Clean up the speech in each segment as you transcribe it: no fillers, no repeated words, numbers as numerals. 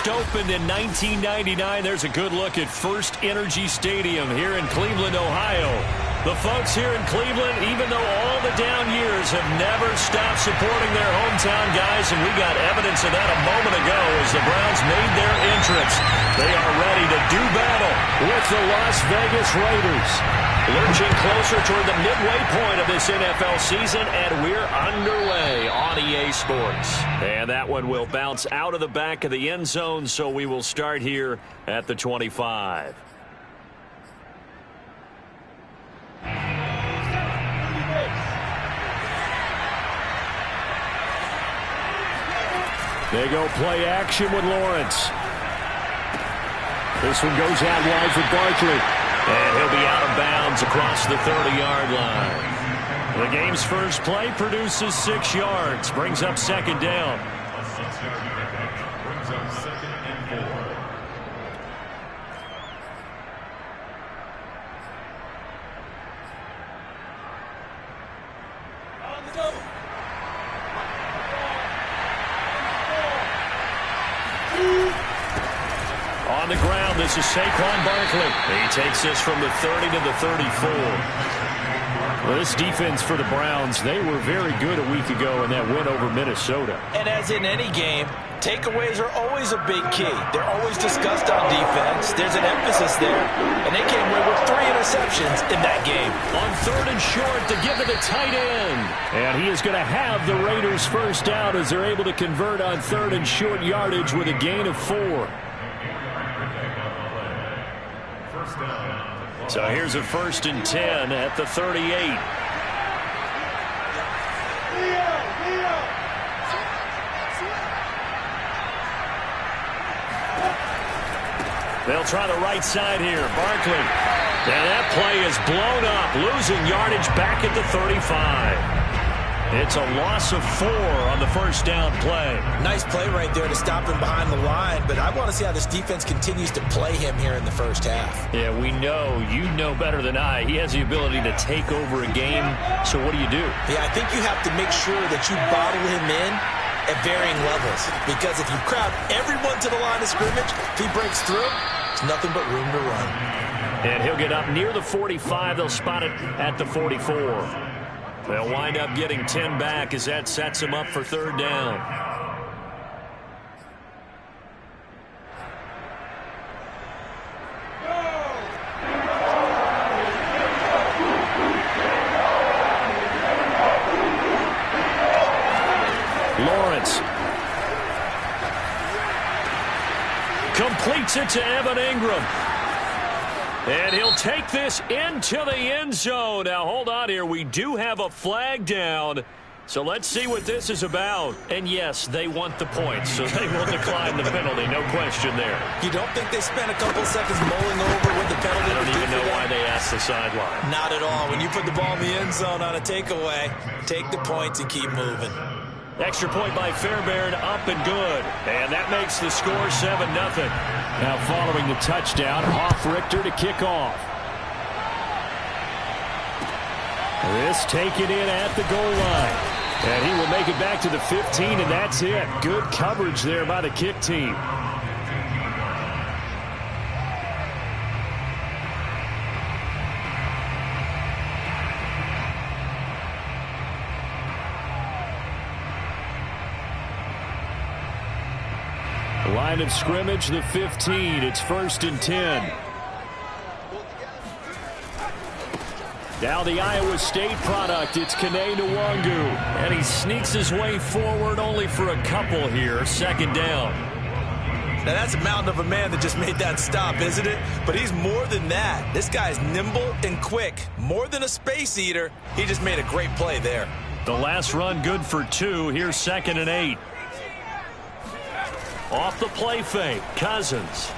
first opened in 1999. There's a good look at First Energy Stadium here in Cleveland, Ohio. The folks here in Cleveland, even though all the down years, have never stopped supporting their hometown guys, and we got evidence of that a moment ago as the Browns made their entrance. They are ready to do battle with the Las Vegas Raiders. Lurching closer toward the midway point of this NFL season, and we're underway on EA Sports. And that one will bounce out of the back of the end zone, so we will start here at the 25. They go play action with Lawrence. This one goes out wide for Barkley. And he'll be out of bounds across the 30-yard line. The game's first play produces 6 yards. Brings up second down. Brings up second and 4. On the ground, this is Saquon Barkley. He takes this from the 30 to the 34. Well, this defense for the Browns, they were very good a week ago in that win over Minnesota. And as in any game, takeaways are always a big key. They're always discussed on defense. There's an emphasis there. And they came away with 3 interceptions in that game. On 3rd and short to give to the tight end. And he is going to have the Raiders first down as they're able to convert on 3rd and short yardage with a gain of 4. So here's a 1st and 10 at the 38. They'll try the right side here. Barkley. And that play is blown up, losing yardage back at the 35. It's a loss of 4 on the first down play. Nice play right there to stop him behind the line, but I want to see how this defense continues to play him here in the first half. Yeah, we know. You know better than I. He has the ability to take over a game, so what do you do? Yeah, I think you have to make sure that you bottle him in at varying levels, because if you crowd everyone to the line of scrimmage, if he breaks through, it's nothing but room to run. And he'll get up near the 45. They'll spot it at the 44. They'll wind up getting 10 back as that sets him up for 3rd down. Lawrence completes it to Evan Ingram. And he'll take this into the end zone. Now, hold on here. We do have a flag down. So let's see what this is about. And, yes, they want the points, so they will decline the penalty. No question there. You don't think they spent a couple seconds mulling over what the penalty I would don't do even for know them? why they asked the sideline. Not at all. When you put the ball in the end zone on a takeaway, take the points and keep moving. Extra point by Fairbairn, up and good. And that makes the score 7-0. Now following the touchdown, Hoff-Richter to kick off. This taken in at the goal line. And he will make it back to the 15, and that's it. Good coverage there by the kick team. Line of scrimmage, the 15. It's 1st and 10. Now the Iowa State product, it's Kene Nwangu. And he sneaks his way forward only for a couple here. 2nd down. Now that's a mountain of a man that just made that stop, isn't it? But he's more than that. This guy's nimble and quick. More than a space eater. He just made a great play there. The last run good for 2. Here's 2nd and 8. Off the play fake, Cousins.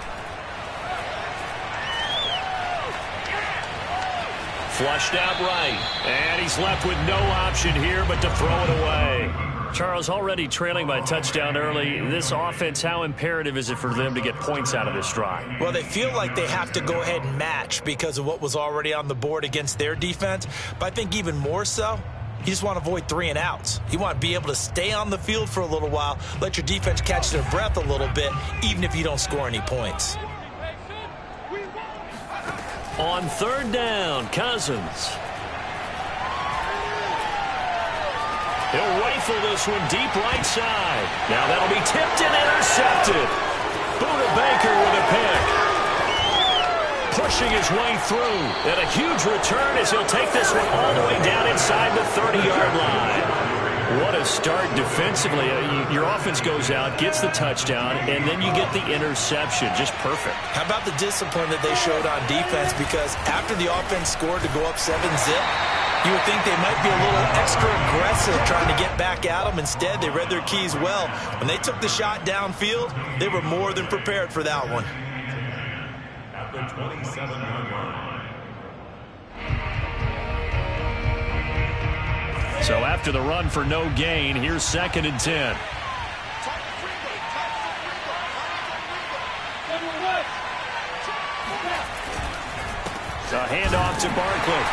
Flushed out right. And he's left with no option here but to throw it away. Charles, already trailing by touchdown early. This offense, how imperative is it for them to get points out of this drive? Well, they feel like they have to go ahead and match because of what was already on the board against their defense. But I think even more so, You just want to avoid 3 and outs. You want to be able to stay on the field for a little while, let your defense catch their breath a little bit, even if you don't score any points. On 3rd down, Cousins. He'll rifle this one deep right side. Now that'll be tipped and intercepted. Budda Baker with a pick. Pushing his way through. And a huge return as he'll take this one all the way down inside the 30-yard line. What a start defensively. Your offense goes out, gets the touchdown, and then you get the interception. Just perfect. How about the discipline that they showed on defense? Because after the offense scored to go up 7-zip, you would think they might be a little extra aggressive trying to get back at them. Instead, they read their keys well. When they took the shot downfield, they were more than prepared for that one. At the 27-yard line. So after the run for no gain, here's 2nd and 10. A handoff to Barkley.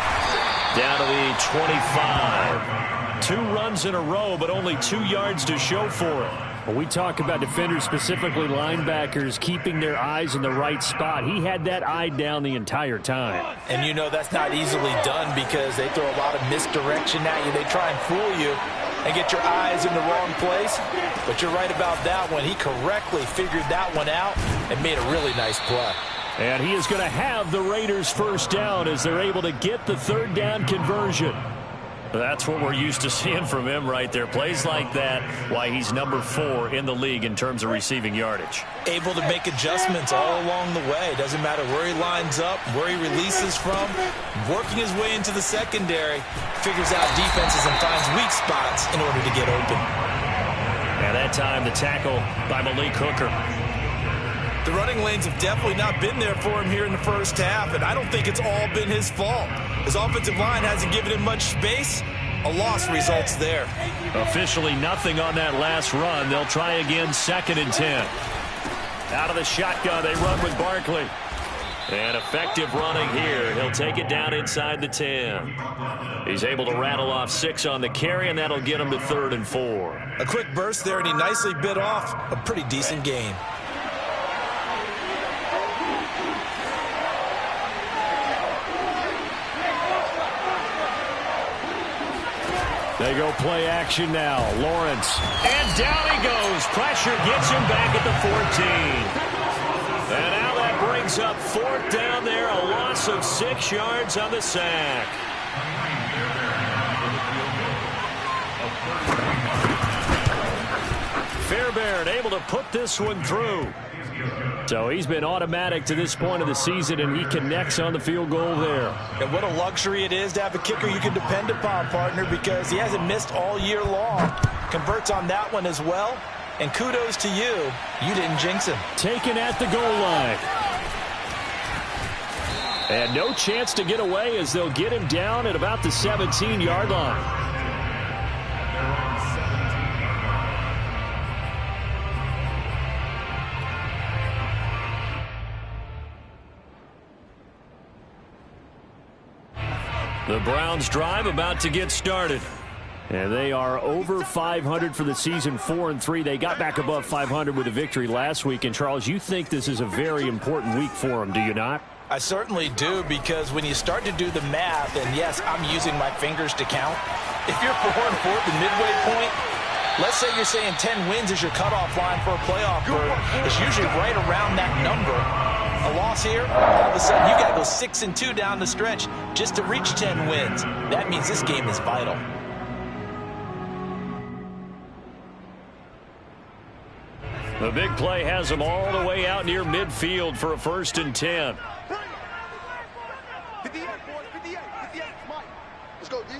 Down to the 25. 2 runs in a row, but only 2 yards to show for it. Well, we talk about defenders, specifically linebackers, keeping their eyes in the right spot. He had that eye down the entire time. And you know that's not easily done because they throw a lot of misdirection at you. They try and fool you and get your eyes in the wrong place. But you're right about that one. He correctly figured that one out and made a really nice play. And he is going to have the Raiders' 1st down as they're able to get the 3rd down conversion. That's what we're used to seeing from him right there. Plays like that, why he's number 4 in the league in terms of receiving yardage. Able to make adjustments all along the way. Doesn't matter where he lines up, where he releases from. Working his way into the secondary. Figures out defenses and finds weak spots in order to get open. And that time the tackle by Malik Hooker. The running lanes have definitely not been there for him here in the first half, and I don't think it's all been his fault. His offensive line hasn't given him much space. A loss results there. Officially nothing on that last run. They'll try again, 2nd and 10. Out of the shotgun, they run with Barkley. And effective running here. He'll take it down inside the 10. He's able to rattle off 6 on the carry, and that'll get him to 3rd and 4. A quick burst there, and he nicely bit off a pretty decent gain. They go play action now. Lawrence. And down he goes. Pressure gets him back at the 14. And now that brings up 4th down there. A loss of 6 yards on the sack. Fairbairn able to put this one through. So he's been automatic to this point of the season, and he connects on the field goal there. And what a luxury it is to have a kicker you can depend upon, partner, because he hasn't missed all year long. Converts on that one as well. And kudos to you. You didn't jinx him. Taken at the goal line. And no chance to get away as they'll get him down at about the 17-yard line. The Browns drive about to get started. And they are over 500 for the season, 4-3. They got back above 500 with a victory last week. And, Charles, you think this is a very important week for them, do you not? I certainly do, because when you start to do the math, and yes, I'm using my fingers to count. If you're 4-4 at the midway point, let's say you're saying 10 wins is your cutoff line for a playoff berth. It's usually right around that number. A loss here, all of a sudden you got to go 6-2 down the stretch just to reach 10 wins. That means this game is vital. The big play has them all the way out near midfield for a 1st and 10. 58, boys, 58, Mike. Let's go, D.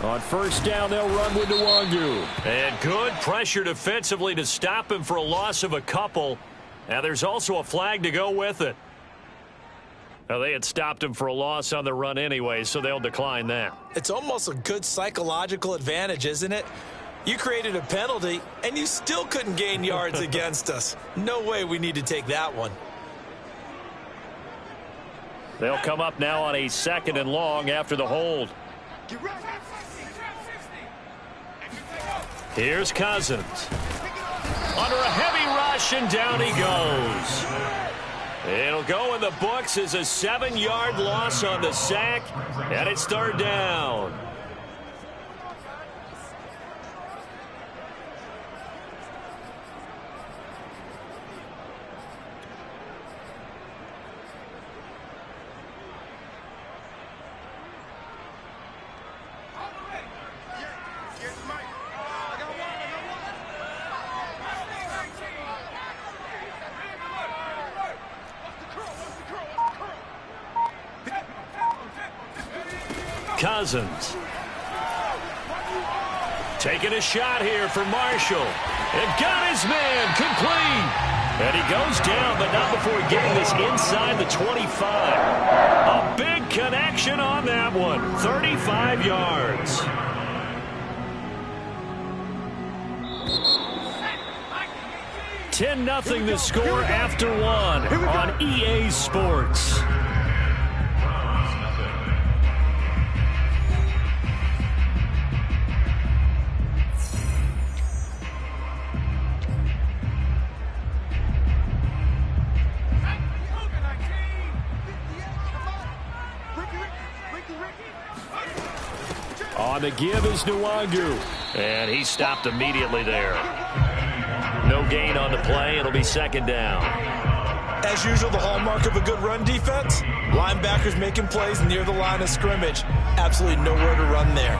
On 1st down, they'll run with Nwangu. And good pressure defensively to stop him for a loss of a couple. Now there's also a flag to go with it. Now, they had stopped him for a loss on the run anyway, so they'll decline that. It's almost a good psychological advantage, isn't it? You created a penalty, and you still couldn't gain yards against us. No way we need to take that one. They'll come up now on a 2nd and long after the hold. Get ready. Here's Cousins. Under a heavy rush, and down he goes. It'll go in the books as a 7-yard loss on the sack, and it's third down. Cousins. Taking a shot here for Marshall. And got his man complete. And he goes down, but not before getting this inside the 25. A big connection on that one. 35 yards. $10-0 the score after one on EA Sports. On the give is Nwangu. And he stopped immediately there. No gain on the play. It'll be second down. As usual, the hallmark of a good run defense, linebackers making plays near the line of scrimmage. Absolutely nowhere to run there.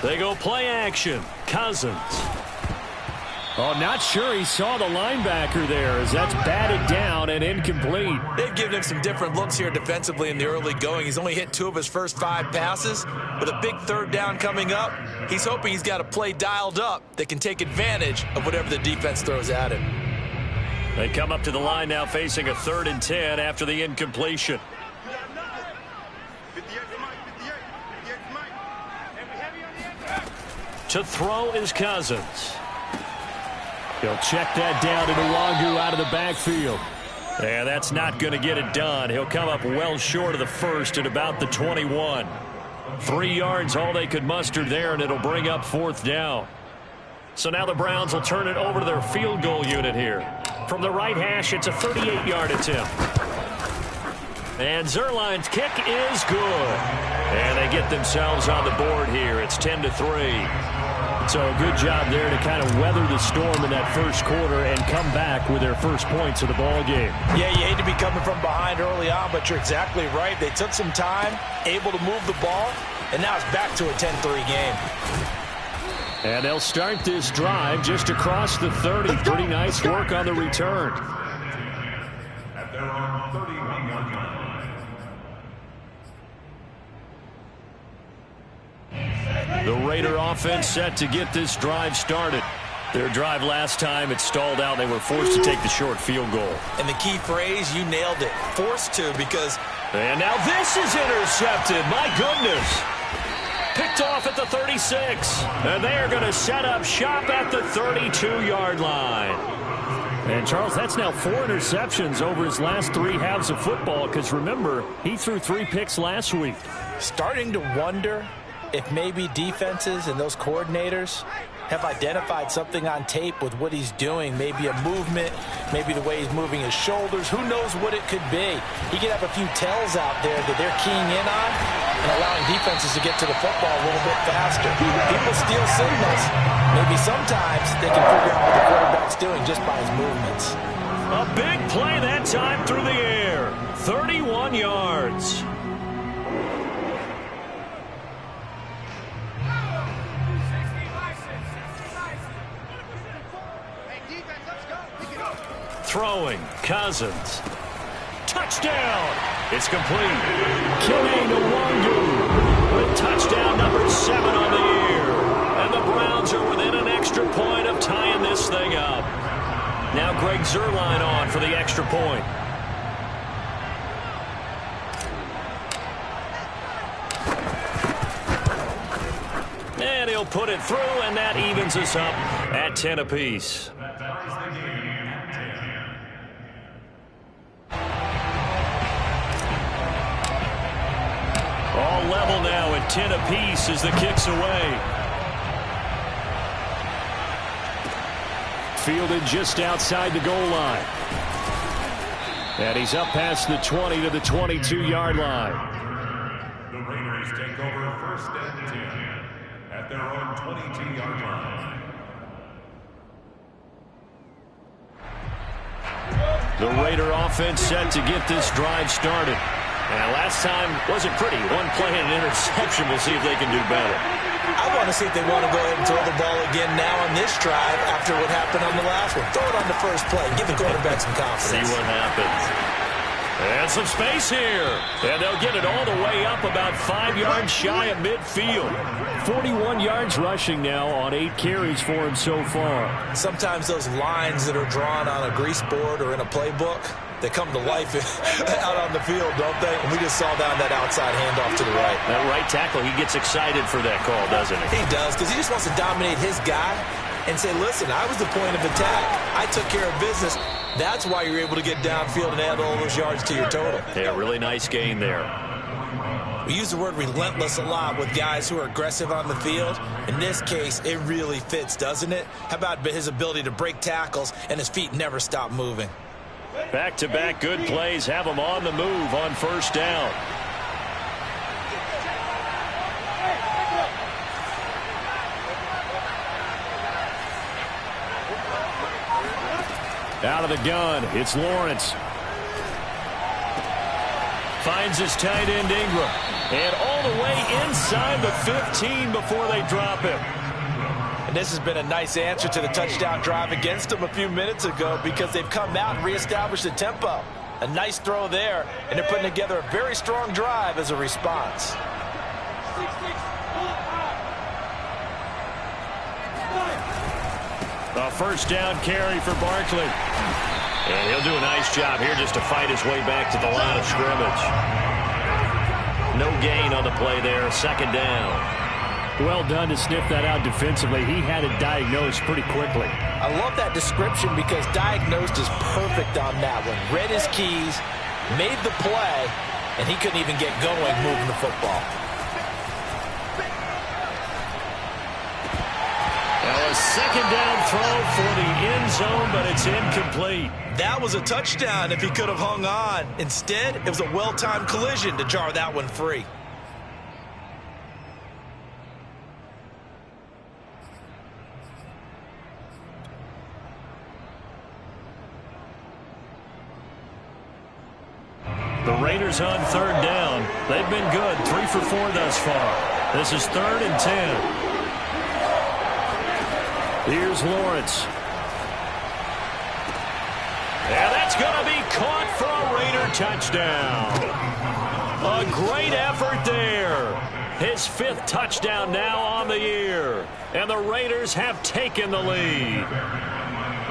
They go play action. Cousins. Oh, not sure he saw the linebacker there as that's batted down and incomplete. They've given him some different looks here defensively in the early going. He's only hit 2 of his first 5 passes. With a big third down coming up, he's hoping he's got a play dialed up that can take advantage of whatever the defense throws at him. They come up to the line now facing a 3rd and 10 after the incompletion. To throw is Cousins. He'll check that down to Nwangu out of the backfield. And that's not going to get it done. He'll come up well short of the first at about the 21. 3 yards all they could muster there, and it'll bring up 4th down. So now the Browns will turn it over to their field goal unit here. From the right hash, it's a 38-yard attempt. And Zuerlein's kick is good. And they get themselves on the board here. It's 10-3. So a good job there to kind of weather the storm in that first quarter and come back with their first points of the ball game. Yeah, you hate to be coming from behind early on, but you're exactly right. They took some time, able to move the ball, and now it's back to a 10-3 game. And they'll start this drive just across the 30. Pretty nice work on the return. At their own 31-yard line. The Raider offense set to get this drive started. Their drive last time, it stalled out. They were forced to take the short field goal. And the key phrase, you nailed it. Forced to, because... And now this is intercepted. My goodness. Picked off at the 36. And they are going to set up shop at the 32-yard line. And, Charles, that's now 4 interceptions over his last 3 halves of football, because, remember, he threw 3 picks last week. Starting to wonder if maybe defenses and those coordinators have identified something on tape with what he's doing. Maybe a movement, maybe the way he's moving his shoulders. Who knows what it could be? He could have a few tells out there that they're keying in on and allowing defenses to get to the football a little bit faster. People steal signals. Maybe sometimes they can figure out what the quarterback's doing just by his movements. A big play that time through the air. 31 yards. Throwing, Cousins. Touchdown! It's complete. Kene Nwangu with touchdown number 7 on the year. And the Browns are within an extra point of tying this thing up. Now Greg Zuerlein on for the extra point. And he'll put it through, and that evens us up at 10 apiece. of 10 apiece as the kick's away. Fielded just outside the goal line. And he's up past the 20 to the 22-yard line. The Raiders take over first and 10 at their own 22-yard line. The Raider offense set to get this drive started. And last time wasn't pretty. One play and an interception. We'll see if they can do better. I want to see if they want to go ahead and throw the ball again now on this drive after what happened on the last one. Throw it on the first play. Give the quarterback some confidence. See what happens. And some space here. And they'll get it all the way up about 5 yards shy of midfield. 41 yards rushing now on 8 carries for him so far. Sometimes those lines that are drawn on a grease board or in a playbook, they come to life out on the field, don't they? And we just saw that outside handoff to the right. That right tackle, he gets excited for that call, doesn't he? He does, because he just wants to dominate his guy and say, listen, I was the point of attack. I took care of business. That's why you're able to get downfield and add all those yards to your total. Yeah, really nice gain there. We use the word relentless a lot with guys who are aggressive on the field. In this case, it really fits, doesn't it? How about his ability to break tackles and his feet never stop moving? Back-to-back good plays have him on the move on first down. Out of the gun, it's Lawrence. Finds his tight end Ingram. And all the way inside the 15 before they drop him. And this has been a nice answer to the touchdown drive against them a few minutes ago because they've come out and reestablished the tempo. A nice throw there, and they're putting together a very strong drive as a response. A first down carry for Barkley. And he'll do a nice job here just to fight his way back to the line of scrimmage. No gain on the play there. Second down. Well done to sniff that out defensively. He had it diagnosed pretty quickly. I love that description because diagnosed is perfect on that one. Read his keys, made the play, and he couldn't even get going moving the football. Now a second down throw for the end zone, but it's incomplete. That was a touchdown if he could have hung on. Instead, it was a well-timed collision to jar that one free. The Raiders on third down. They've been good. 3 for 4 thus far. This is 3rd and 10. Here's Lawrence. And that's going to be caught for a Raider touchdown. A great effort there. His 5th touchdown now on the year. And the Raiders have taken the lead.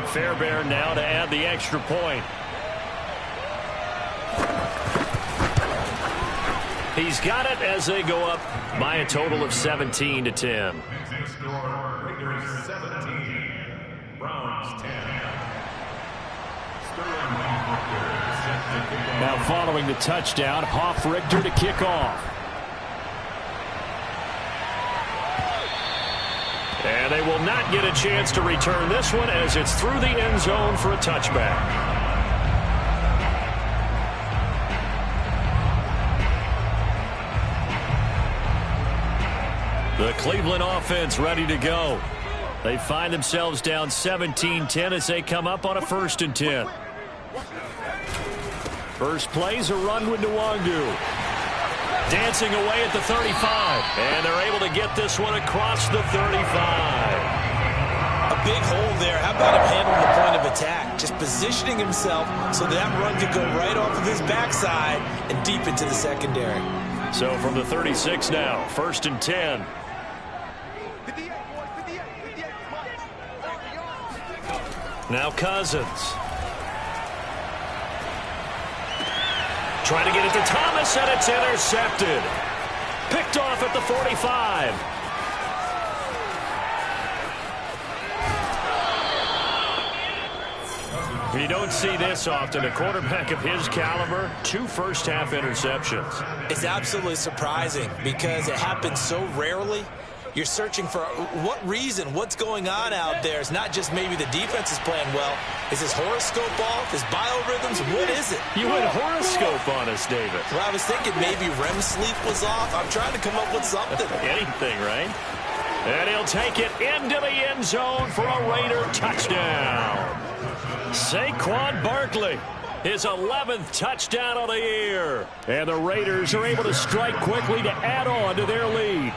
Fairbairn now to add the extra point. He's got it as they go up by a total of 17 to 10. Raiders 17, Browns 10. Now following the touchdown, Hoff-Richter to kick off. And they will not get a chance to return this one as it's through the end zone for a touchback. The Cleveland offense ready to go. They find themselves down 17-10 as they come up on a 1st and 10. First play's a run with Nwangu. Dancing away at the 35. And they're able to get this one across the 35. A big hole there. How about him handling the point of attack? Just positioning himself so that run could go right off of his backside and deep into the secondary. So from the 36 now, 1st and 10. Now Cousins. Trying to get it to Thomas, and it's intercepted. Picked off at the 45. You don't see this often. A quarterback of his caliber, 2 first-half interceptions. It's absolutely surprising because it happens so rarely. You're searching for what reason, what's going on out there. It's not just maybe the defense is playing well. Is his horoscope off? His biorhythms? What is it? You went horoscope on us, David. Well, I was thinking maybe REM sleep was off. I'm trying to come up with something. Anything, right? And he'll take it into the end zone for a Raider touchdown. Saquon Barkley, his 11th touchdown of the year. And the Raiders are able to strike quickly to add on to their lead.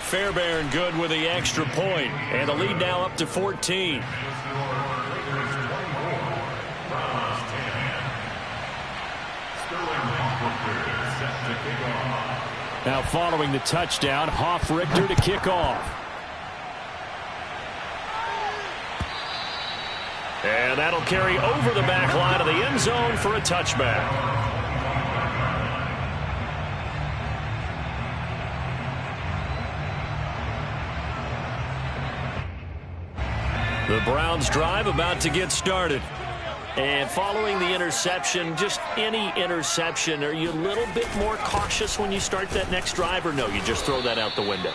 Fairbairn good with the extra point. And the lead now up to 14. Now following the touchdown, Hofrichter to kick off. And that'll carry over the back line of the end zone for a touchback. The Browns drive about to get started. And following the interception, just any interception, are you a little bit more cautious when you start that next drive, or no, you just throw that out the window?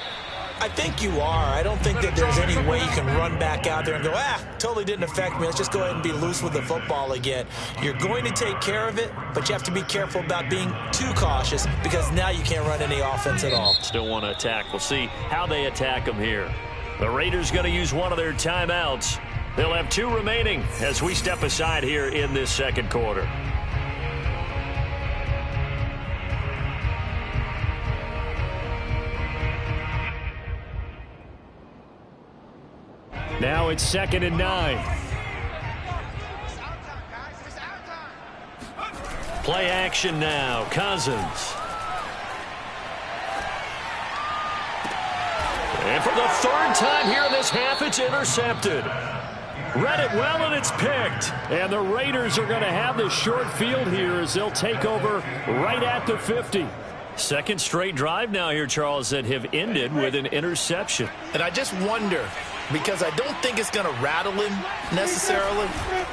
I think you are. I don't think that there's any way you can run back out there and go, totally didn't affect me. Let's just go ahead and be loose with the football again. You're going to take care of it, but you have to be careful about being too cautious because now you can't run any offense at all. Still want to attack. We'll see how they attack them here. The Raiders going to use one of their timeouts. They'll have 2 remaining as we step aside here in this second quarter. Now it's 2nd and 9. Play action now. Cousins. And for the 3rd time here in this half, it's intercepted. Read it well, and it's picked. And the Raiders are going to have the short field here as they'll take over right at the 50. Second straight drive now here, Charles, that have ended with an interception. And I just wonder, because I don't think it's going to rattle him necessarily,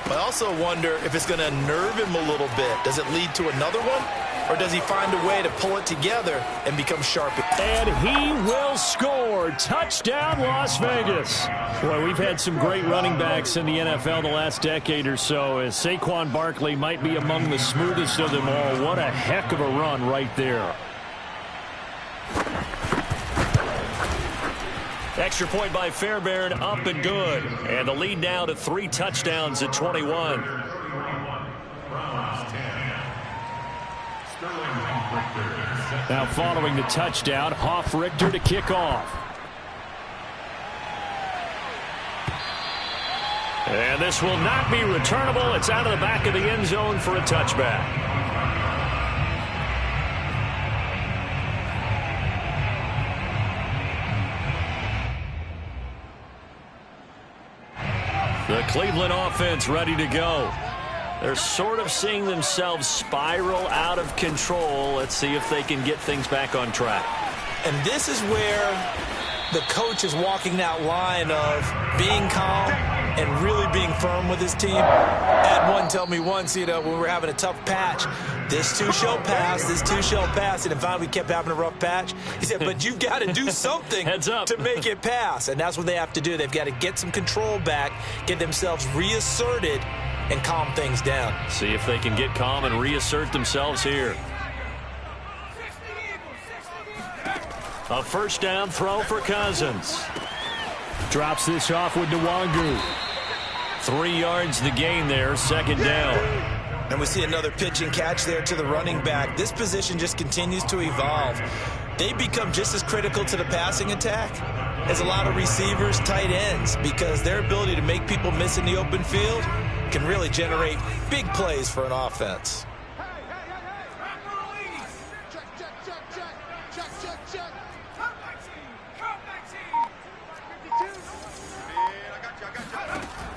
but I also wonder if it's going to nerve him a little bit. Does it lead to another one? Or does he find a way to pull it together and become sharp? And he will score. Touchdown, Las Vegas. Boy, we've had some great running backs in the NFL the last decade or so, as Saquon Barkley might be among the smoothest of them all. What a heck of a run right there. Extra point by Fairbairn, up and good. And the lead now to 3 touchdowns at 21. Now following the touchdown, Hofrichter to kick off. And this will not be returnable. It's out of the back of the end zone for a touchback. The Cleveland offense ready to go. They're sort of seeing themselves spiral out of control. Let's see if they can get things back on track. And this is where the coach is walking that line of being calm and really being firm with his team. Had one tell me once, when we were having a tough patch, this too shall pass, this too shall pass. And finally we kept having a rough patch. He said, but you've got to do something to make it pass. And that's what they have to do. They've got to get some control back, get themselves reasserted, and calm things down. See if they can get calm and reassert themselves here. A first down throw for Cousins. Drops this off with Nwangu. 3 yards the gain there, second down. And we see another pitch and catch there to the running back. This position just continues to evolve. They become just as critical to the passing attack as a lot of receivers, tight ends, because their ability to make people miss in the open field can really generate big plays for an offense.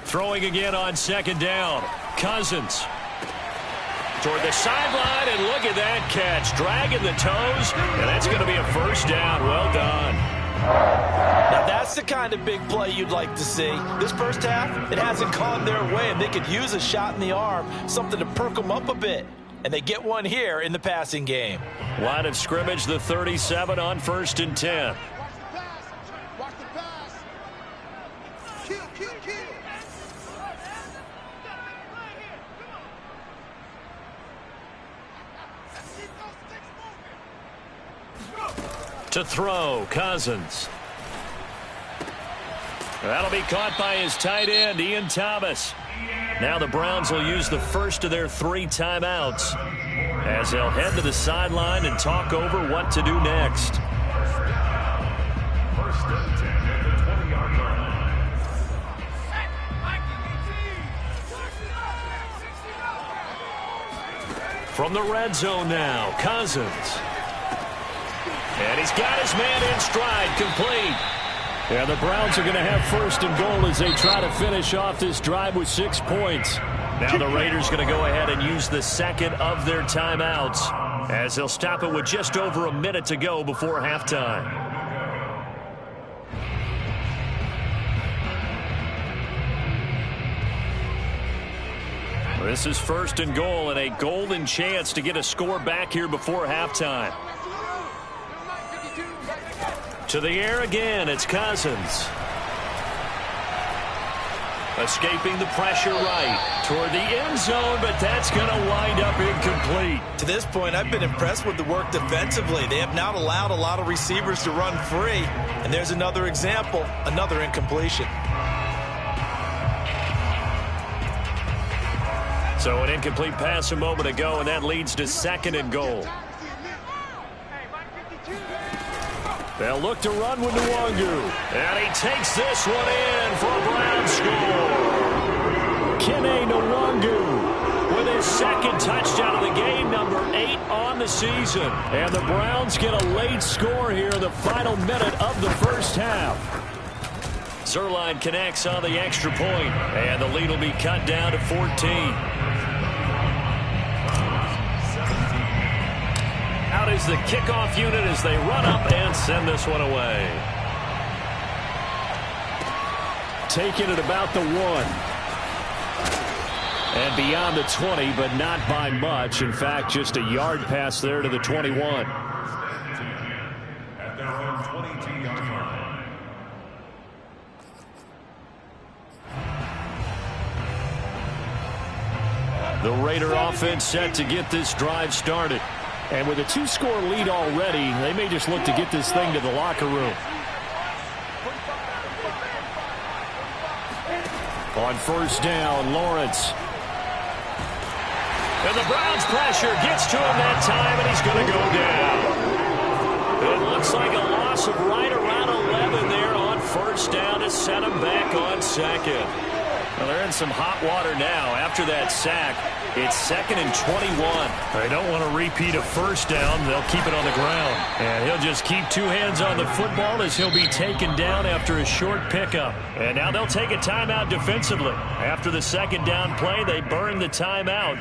Throwing again on second down. Cousins toward the sideline, and look at that catch. Dragging the toes, and that's going to be a first down. Well done. Now that's the kind of big play you'd like to see. This first half, it hasn't gone their way, and they could use a shot in the arm, something to perk them up a bit. And they get one here in the passing game. Line of scrimmage, the 37 on 1st and 10. Watch the pass. Kill. To throw, Cousins. That'll be caught by his tight end, Ian Thomas. Now the Browns will use the first of their 3 timeouts as they'll head to the sideline and talk over what to do next. First and 10 at the 20-yard line. From the red zone now, Cousins. And he's got his man in stride, complete. Yeah, the Browns are going to have 1st and goal as they try to finish off this drive with 6 points. Now the Raiders going to go ahead and use the second of their timeouts as they'll stop it with just over a minute to go before halftime. This is 1st and goal and a golden chance to get a score back here before halftime. To the air again, it's Cousins. Escaping the pressure right toward the end zone, but that's going to wind up incomplete. To this point, I've been impressed with the work defensively. They have not allowed a lot of receivers to run free. And there's another example, another incompletion. So an incomplete pass a moment ago, and that leads to 2nd and goal. They'll look to run with Nwangu. And he takes this one in for a Brown score. Kene Nwangu with his 2nd touchdown of the game, number 8 on the season. And the Browns get a late score here in the final minute of the first half. Zuerlein connects on the extra point, and the lead will be cut down to 14. Out is the kickoff unit as they run up and send this one away. Taking it about the 1. And beyond the 20, but not by much. In fact, just a yard pass there to the 21. At their own 22-yard line. The Raider offense set to get this drive started. And with a 2-score lead already, they may just look to get this thing to the locker room. On 1st down, Lawrence. And the Browns pressure gets to him that time, and he's going to go down. It looks like a loss of right around 11 there on 1st down to set him back on 2nd. Well, they're in some hot water now after that sack. It's 2nd and 21. They don't want to repeat a 1st down. They'll keep it on the ground. And he'll just keep 2 hands on the football as he'll be taken down after a short pickup. And now they'll take a timeout defensively. After the 2nd down play, they burn the timeout,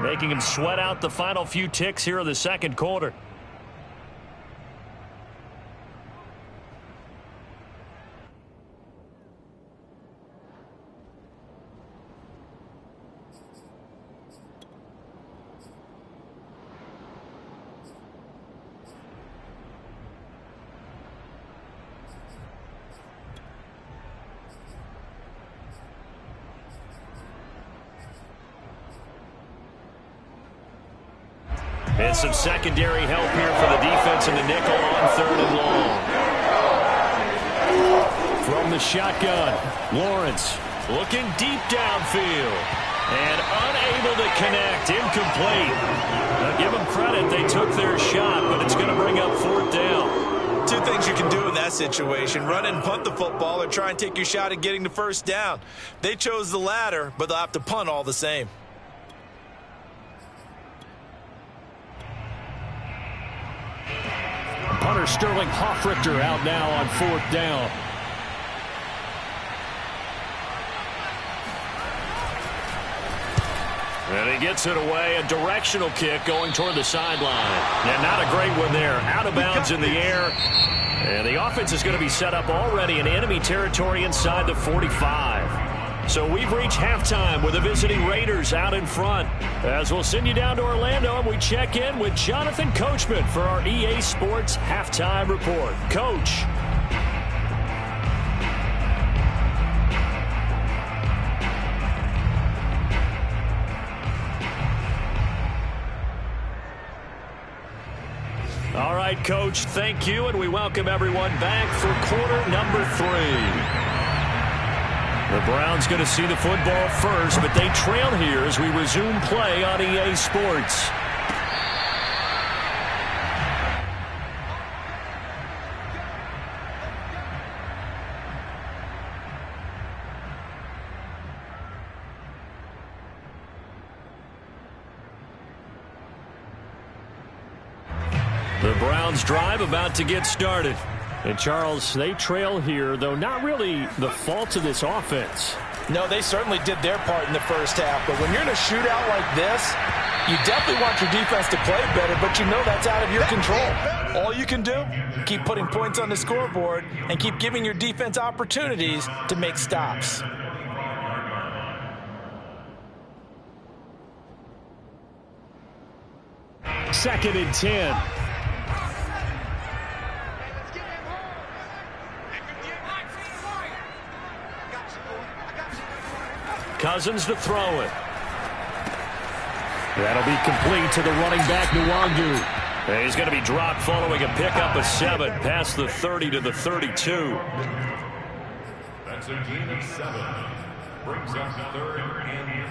making him sweat out the final few ticks here of the 2nd quarter. And some secondary help here for the defense in the nickel on 3rd and long. From the shotgun, Lawrence Looking deep downfield. And unable to connect. Incomplete. Now give them credit. They took their shot, but it's going to bring up 4th down. 2 things you can do in that situation. Run and punt the football or try and take your shot at getting the 1st down. They chose the latter, but they'll have to punt all the same. Punter Sterling Hoffrichter out now on 4th down. And he gets it away. A directional kick going toward the sideline. Yeah, not a great one there. Out of bounds in the air. And the offense is going to be set up already in enemy territory inside the 45. So we've reached halftime with the visiting Raiders out in front. As we'll send you down to Orlando, and we check in with Jonathan Coachman for our EA Sports Halftime Report. Coach. All right, Coach, thank you, and we welcome everyone back for quarter number 3. The Browns going to see the football first, but they trail here as we resume play on EA Sports. The Browns drive about to get started. And, Charles, they trail here, though not really the fault of this offense. No, they certainly did their part in the first half. But when you're in a shootout like this, you definitely want your defense to play better, but you know that's out of your control. All you can do, keep putting points on the scoreboard and keep giving your defense opportunities to make stops. Second and 10. Cousins to throw it. That'll be complete to the running back, Nwangu. And he's going to be dropped following a pickup of 7 past the 30 to the 32. That's a gain of 7. Brings up 3rd and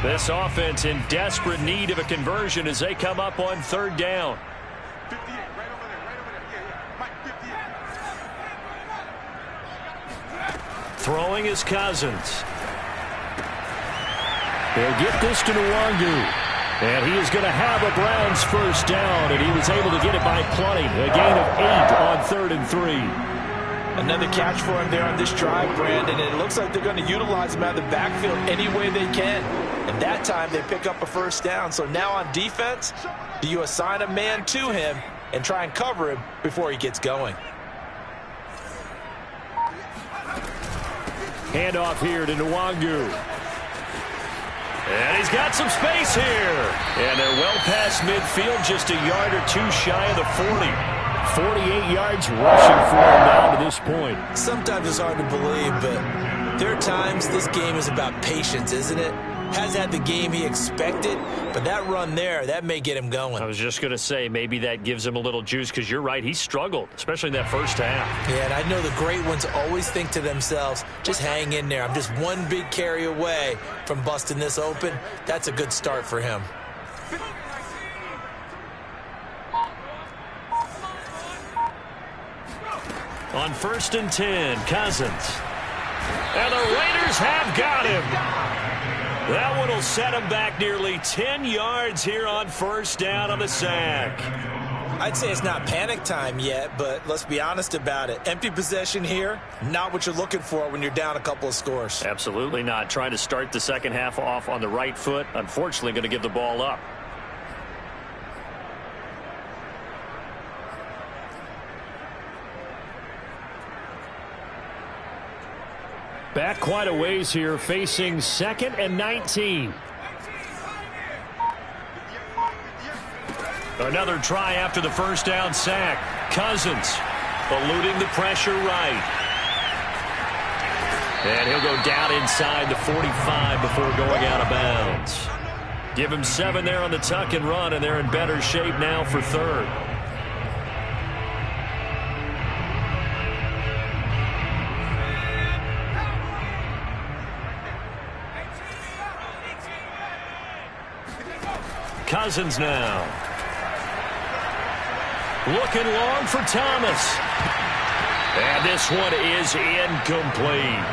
3. This offense in desperate need of a conversion as they come up on 3rd down. 58, right over there, Yeah. Mike, 58. Throwing is Cousins. They'll get this to Nwangu. And he is going to have a Browns first down, and he was able to get it by plenty. A gain of 8 on 3rd and 3. Another catch for him there on this drive, Brandon, and it looks like they're going to utilize him out of the backfield any way they can. And that time they pick up a first down. So now on defense, do you assign a man to him and try and cover him before he gets going? Handoff here to Nwangu. And he's got some space here. And they're well past midfield, just a yard or 2 shy of the 40. 48 yards rushing for him now to this point. Sometimes it's hard to believe, but there are times this game is about patience, isn't it? Has had the game he expected, but that run there, that may get him going. I was just going to say, maybe that gives him a little juice, because you're right, he struggled, especially in that first half. Yeah, and I know the great ones always think to themselves, just hang in there. I'm just one big carry away from busting this open. That's a good start for him. On 1st and 10, Cousins. And the Raiders have got him. That one will set him back nearly 10 yards here on 1st down on the sack. I'd say it's not panic time yet, but let's be honest about it. Empty possession here, not what you're looking for when you're down a couple of scores. Absolutely not. Trying to start the second half off on the right foot. Unfortunately, going to give the ball up. Back quite a ways here, facing 2nd and 19. Another try after the first down sack. Cousins eluding the pressure right. And he'll go down inside the 45 before going out of bounds. Give him 7 there on the tuck and run, and they're in better shape now for 3rd. Cousins now. Looking long for Thomas. And this one is incomplete.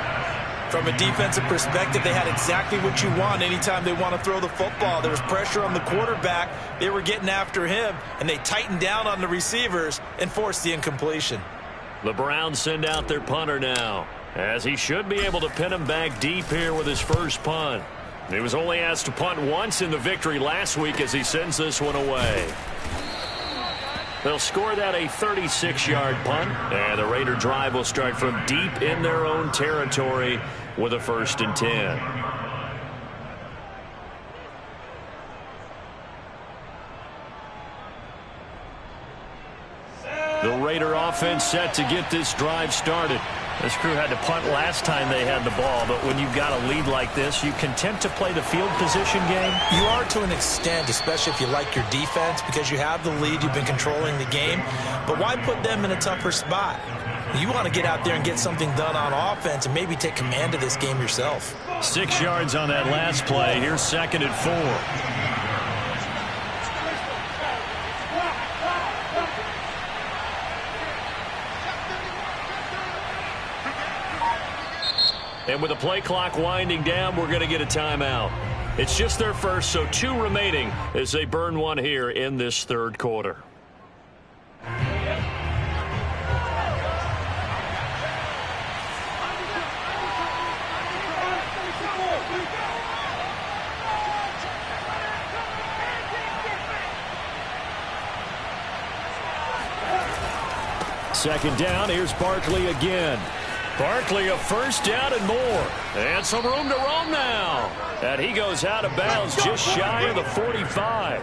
From a defensive perspective, they had exactly what you want anytime they want to throw the football. There was pressure on the quarterback. They were getting after him, and they tightened down on the receivers and forced the incompletion. The Browns send out their punter now, as he should be able to pin him back deep here with his first punt. He was only asked to punt once in the victory last week as he sends this one away. They'll score that a 36-yard punt, and the Raider drive will start from deep in their own territory with a 1st and 10. The Raider offense set to get this drive started. This crew had to punt last time they had the ball, but when you've got a lead like this, you content to play the field position game? You are to an extent, especially if you like your defense, because you have the lead, you've been controlling the game. But why put them in a tougher spot? You want to get out there and get something done on offense and maybe take command of this game yourself. 6 yards on that last play. Here's 2nd and 4. And with the play clock winding down, we're going to get a timeout. It's just their first, so 2 remaining as they burn one here in this 3rd quarter. Second down, here's Barkley again. Barkley a 1st down and more. And some room to roam now. And he goes out of bounds just shy of the 45.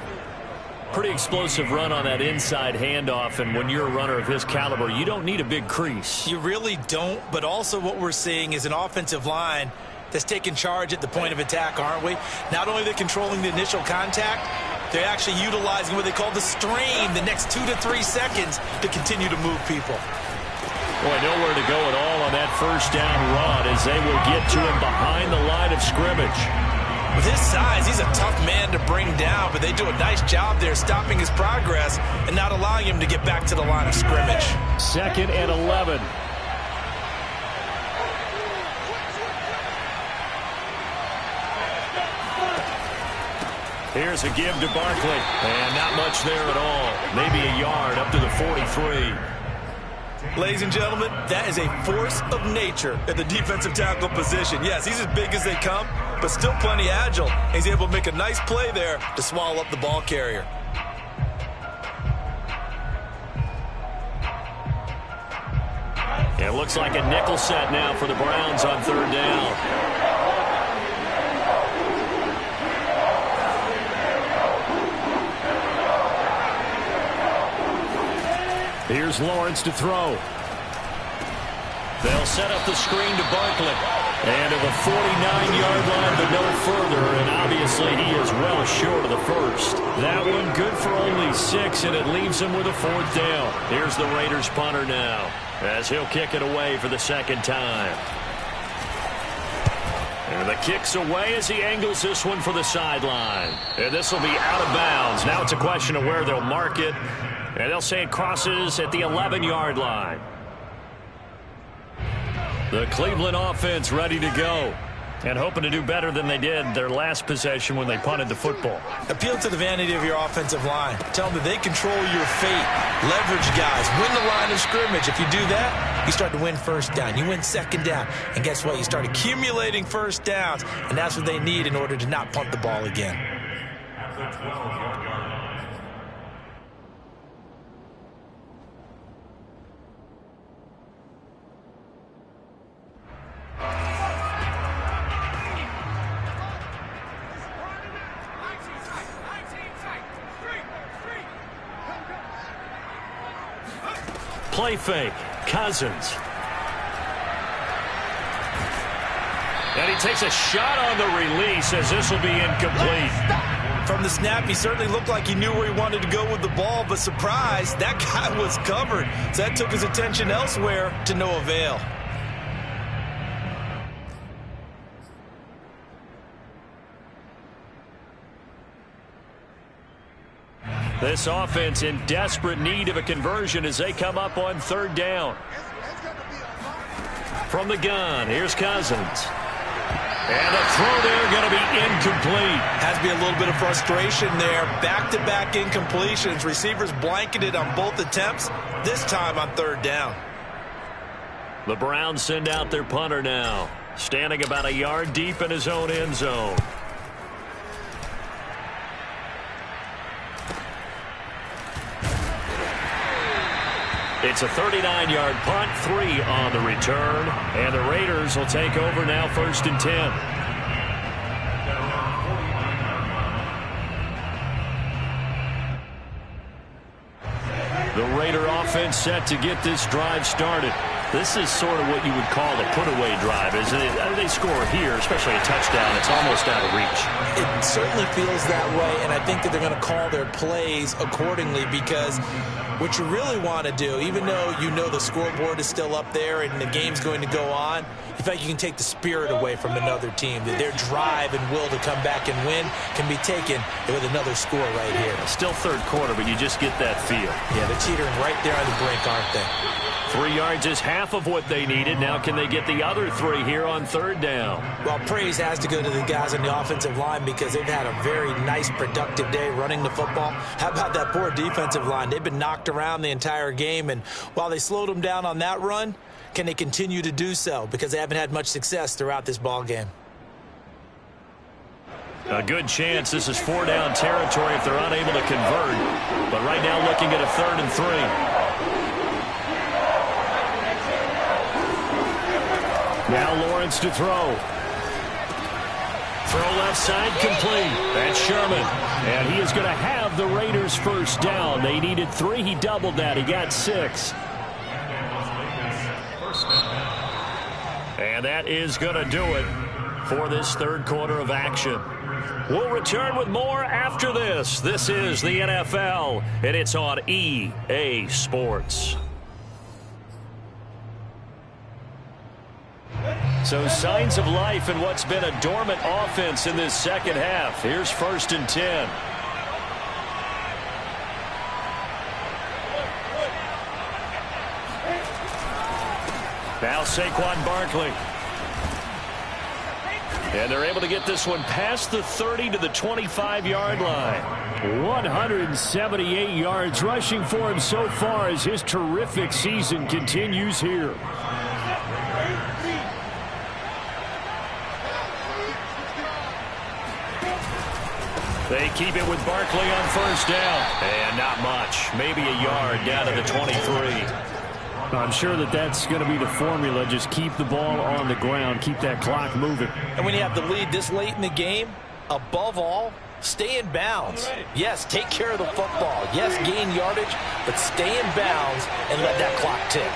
Pretty explosive run on that inside handoff, and when you're a runner of his caliber, you don't need a big crease. You really don't, but also what we're seeing is an offensive line that's taking charge at the point of attack, aren't we? Not only are they controlling the initial contact, they're actually utilizing what they call the strain, the next 2 to 3 seconds to continue to move people. Boy, nowhere to go at all on that 1st down run as they will get to him behind the line of scrimmage. With his size, he's a tough man to bring down, but they do a nice job there stopping his progress and not allowing him to get back to the line of scrimmage. 2nd and 11. Here's a give to Barkley, and not much there at all. Maybe a yard up to the 43. Ladies and gentlemen, that is a force of nature at the defensive tackle position. Yes, he's as big as they come, but still plenty agile. He's able to make a nice play there to swallow up the ball carrier. It looks like a nickel set now for the Browns on 3rd down. Here's Lawrence to throw. They'll set up the screen to Barkley. And to the 49-yard line, but no further. And obviously he is well short of the 1st. That one good for only 6, and it leaves him with a 4th down. Here's the Raiders punter now, as he'll kick it away for the 2nd time. And the kick's away as he angles this one for the sideline. And this will be out of bounds. Now it's a question of where they'll mark it. And they'll say it crosses at the 11-yard line. The Cleveland offense ready to go. And hoping to do better than they did their last possession when they punted the football. Appeal to the vanity of your offensive line. Tell them that they control your fate. Leverage guys. Win the line of scrimmage. If you do that, you start to win 1st down. You win 2nd down. And guess what? You start accumulating 1st downs. And that's what they need in order to not punt the ball again. At the 12-yard line. Play fake. Cousins. And he takes a shot on the release as this will be incomplete. From the snap, he certainly looked like he knew where he wanted to go with the ball, but surprise, that guy was covered. So that took his attention elsewhere to no avail. This offense in desperate need of a conversion as they come up on 3rd down. From the gun, here's Cousins. And the throw there going to be incomplete. Has to be a little bit of frustration there. Back-to-back incompletions. Receivers blanketed on both attempts, this time on 3rd down. The Browns send out their punter now, standing about a yard deep in his own end zone. It's a 39-yard punt, 3 on the return, and the Raiders will take over now, 1st and 10. The Raider offense set to get this drive started. This is sort of what you would call a put-away drive, isn't it? They score here, especially a touchdown. It's almost out of reach. It certainly feels that way, and I think that they're going to call their plays accordingly, because what you really want to do, even though you know the scoreboard is still up there and the game's going to go on, you feel like you can take the spirit away from another team, that their drive and will to come back and win can be taken with another score right here. Still 3rd quarter, but you just get that feel. Yeah, they're teetering right there on the brink, aren't they? 3 yards is half of what they needed. Now can they get the other 3 here on 3rd down? Well, praise has to go to the guys on the offensive line, because they've had a very nice, productive day running the football. How about that poor defensive line? They've been knocked around the entire game, and while they slowed them down on that run, can they continue to do so? Because they haven't had much success throughout this ball game. A good chance this is 4-down territory if they're unable to convert. But right now looking at a 3rd and 3. Now Lawrence to throw. Throw left side complete. That's Sherman. And he is going to have the Raiders 1st down. They needed 3. He doubled that. He got 6. And that is going to do it for this 3rd quarter of action. We'll return with more after this. This is the NFL, and it's on EA Sports. So signs of life in what's been a dormant offense in this 2nd half. Here's 1st and 10. Now Saquon Barkley. And they're able to get this one past the 30 to the 25-yard line. 178 yards rushing for him so far as his terrific season continues here. They keep it with Barkley on 1st down. And not much. Maybe a yard down to the 23. I'm sure that that's going to be the formula. Just keep the ball on the ground. Keep that clock moving. And when you have the lead this late in the game, above all, stay in bounds. Yes, take care of the football. Yes, gain yardage, but stay in bounds and let that clock tick.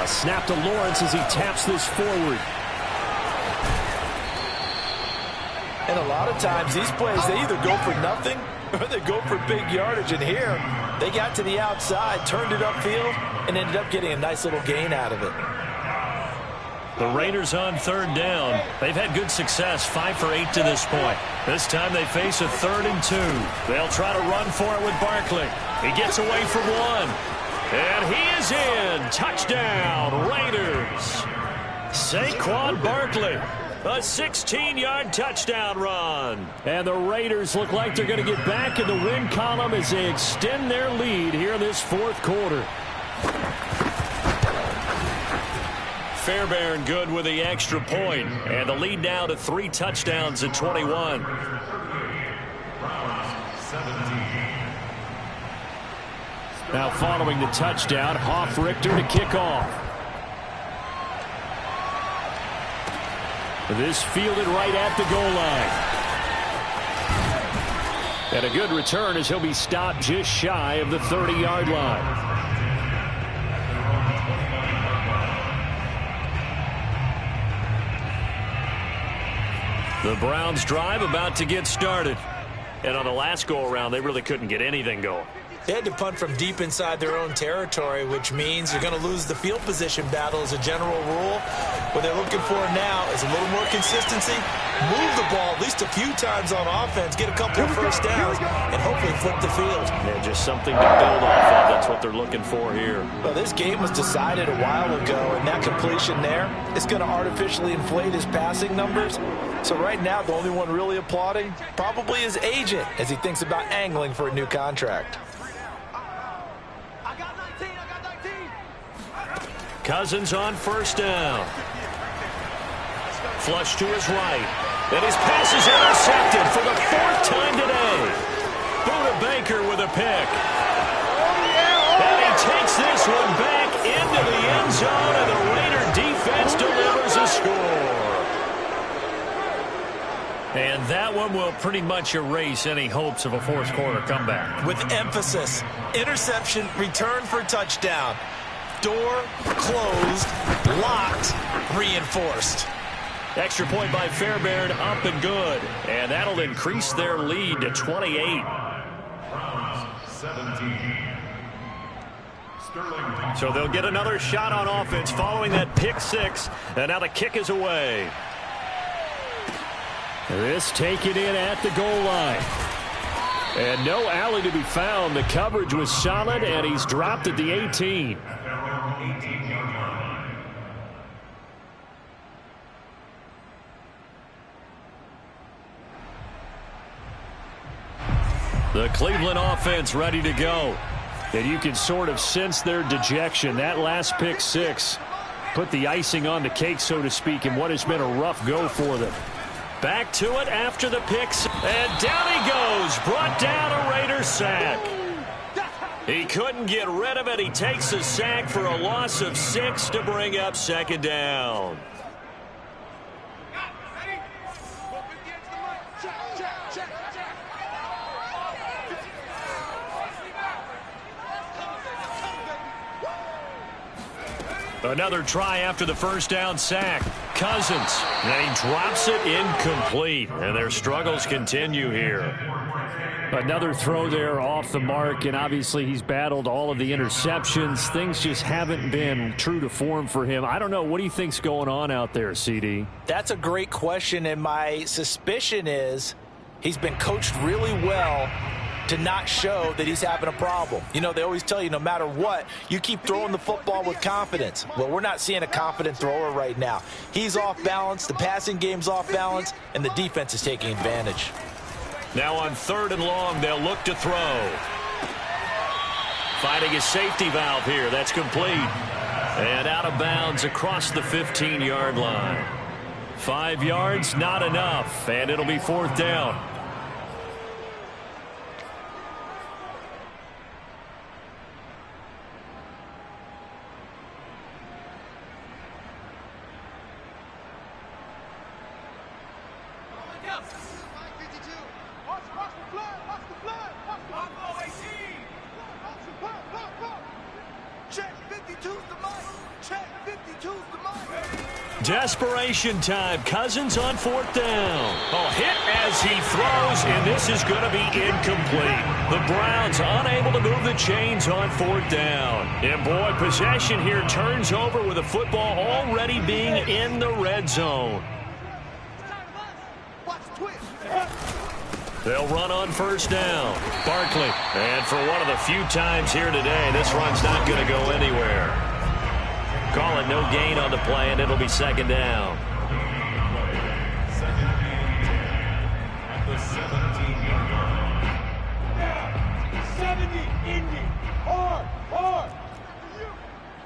A snap to Lawrence as he taps this forward. And a lot of times these plays, they either go for nothing or they go for big yardage. And here, they got to the outside, turned it upfield, and ended up getting a nice little gain out of it. The Raiders on 3rd down. They've had good success, 5 for 8 to this point. This time they face a 3rd and 2. They'll try to run for it with Barkley. He gets away from one. And he is in. Touchdown, Raiders. Saquon Barkley. A 16-yard touchdown run. And the Raiders look like they're going to get back in the win column as they extend their lead here in this 4th quarter. Fairbairn good with the extra point. And the lead now to 3 touchdowns at 21. Now following the touchdown, Hoff-Richter to kick off. This fielded right at the goal line. And a good return as he'll be stopped just shy of the 30-yard line. The Browns drive about to get started. And on the last go-around, they really couldn't get anything going. They had to punt from deep inside their own territory, which means you're going to lose the field position battle as a general rule. What they're looking for now is a little more consistency, move the ball at least a few times on offense, get a couple of 1st downs, and hopefully flip the field. Yeah, just something to build off of. That's what they're looking for here. Well, this game was decided a while ago, and that completion there is going to artificially inflate his passing numbers. So right now, the only one really applauding probably his agent as he thinks about angling for a new contract. Cousins on 1st down. Flush to his right. And his pass is intercepted for the 4th time today. Buda Baker with a pick. And he takes this one back into the end zone, and the Raider defense delivers a score. And that one will pretty much erase any hopes of a fourth quarter comeback. With emphasis, interception, return for touchdown. Door closed, locked, reinforced. Extra point by Fairbairn, up and good. And that'll increase their lead to 28. 17. Sterling. So they'll get another shot on offense following that pick six. And now the kick is away. This taken in at the goal line. And no alley to be found. The coverage was solid, and he's dropped at the 18. The Cleveland offense ready to go. And you can sort of sense their dejection. That last pick six put the icing on the cake, so to speak, in what has been a rough go for them. Back to it after the picks, and down he goes. Brought down a Raider sack. He couldn't get rid of it. He takes a sack for a loss of 6 to bring up second down. Another try after the first down sack. Cousins, and he drops it incomplete. And their struggles continue here. Another throw there off the mark, and obviously he's battled all of the interceptions. Things just haven't been true to form for him. I don't know. What do you think's going on out there, CD? That's a great question, and my suspicion is he's been coached really well to not show that he's having a problem. You know, they always tell you no matter what, you keep throwing the football with confidence. Well, we're not seeing a confident thrower right now. He's off balance, the passing game's off balance, and the defense is taking advantage. Now on 3rd and long, they'll look to throw. Finding a safety valve here. That's complete. And out of bounds across the 15-yard line. 5 yards, not enough, and it'll be 4th down. Desperation time. Cousins on 4th down. Oh, hit as he throws, and this is going to be incomplete. The Browns unable to move the chains on 4th down. And boy, possession here turns over with the football already being in the red zone. They'll run on 1st down. Barkley. And for one of the few times here today, this run's not going to go anywhere. Call it no gain on the play, and it'll be 2nd down. Second and 10 at the 17-yard line. 70, Indy. Hard.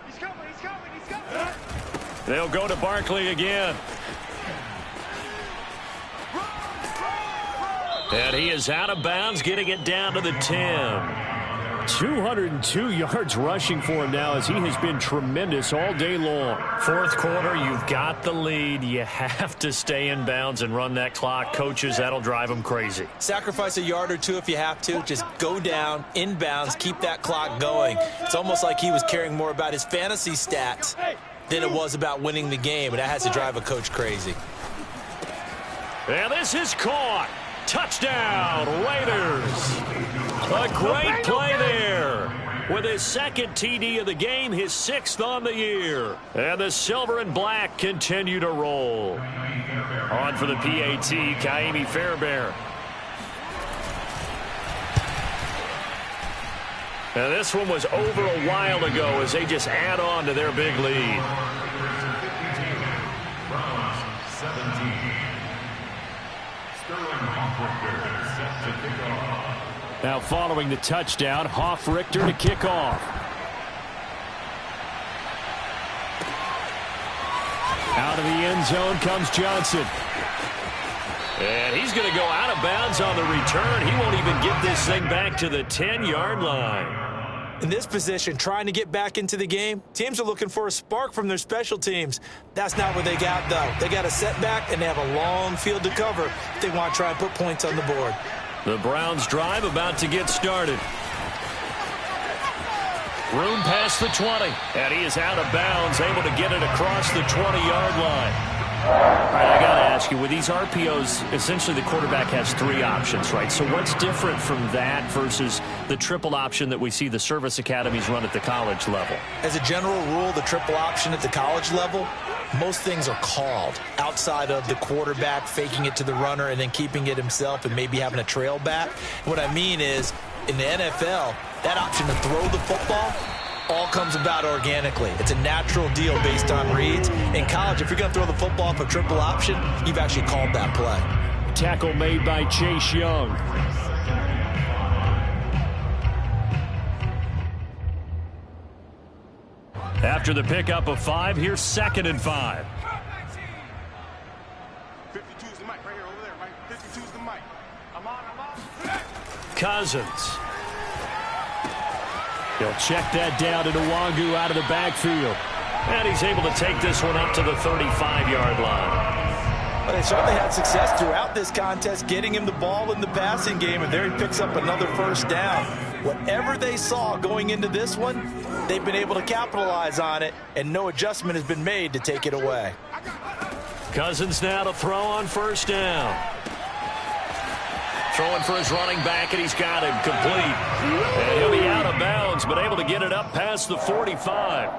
He's coming. They'll go to Barkley again. And he is out of bounds, getting it down to the 10. 202 yards rushing for him now as he has been tremendous all day long. 4th quarter, you've got the lead. You have to stay in bounds and run that clock. Coaches, that'll drive them crazy. Sacrifice a yard or two if you have to. Just go down, inbounds, keep that clock going. It's almost like he was caring more about his fantasy stats than it was about winning the game, and that has to drive a coach crazy. And this is caught. Touchdown, Raiders. A great play there. With his 2nd TD of the game, his 6th on the year. And the silver and black continue to roll. On for the PAT, Ka'imi Fairbairn. And this one was over a while ago as they just add on to their big lead. Browns 17. Sterling Hoffrichter set to kick off. Now following the touchdown, Hoffrichter to kick off. Out of the end zone comes Johnson. And he's going to go out of bounds on the return. He won't even get this thing back to the 10-yard line. In this position, trying to get back into the game, teams are looking for a spark from their special teams. That's not what they got, though. They got a setback, and they have a long field to cover if they want to try and put points on the board. The Browns drive about to get started. Room past the 20, and he is out of bounds, able to get it across the 20-yard line. All right, I got to ask you, with these RPOs, essentially the quarterback has 3 options, right? So what's different from that versus the triple option that we see the service academies run at the college level? As a general rule, the triple option at the college level, most things are called outside of the quarterback faking it to the runner and then keeping it himself and maybe having a trail back. What I mean is, in the NFL, that option to throw the football all comes about organically. It's a natural deal based on reads. In college, if you're going to throw the football for triple option, you've actually called that play. Tackle made by Chase Young. After the pickup of 5, here's 2nd and 5. 52's the mic right here over there, right? 52's the mic. I'm on. Cousins. He'll check that down to Nwangu out of the backfield. And he's able to take this one up to the 35-yard line. Well, they certainly had success throughout this contest, getting him the ball in the passing game, and there he picks up another first down. Whatever they saw going into this one, they've been able to capitalize on it, and no adjustment has been made to take it away. Cousins now to throw on first down. Throwing for his running back, and he's got him complete. And he'll be out of bounds, but able to get it up past the 45.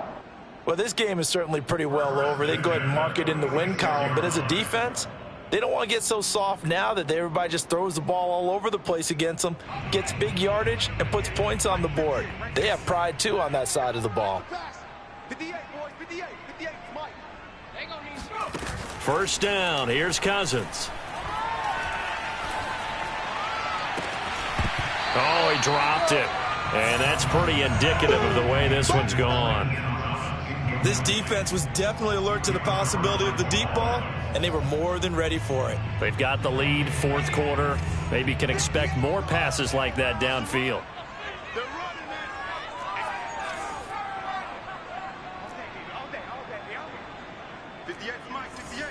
Well, this game is certainly pretty well over. They can go ahead and mark it in the win column, but as a defense, they don't want to get so soft now that everybody just throws the ball all over the place against them, gets big yardage, and puts points on the board. They have pride, too, on that side of the ball. 58, boys, 58, 58, Mike. First down, here's Cousins. Oh, he dropped it. And that's pretty indicative of the way this one's gone. This defense was definitely alert to the possibility of the deep ball, and they were more than ready for it. They've got the lead, 4th quarter. Maybe can expect more passes like that downfield. They're running, man. All day. 58's Mike, 58.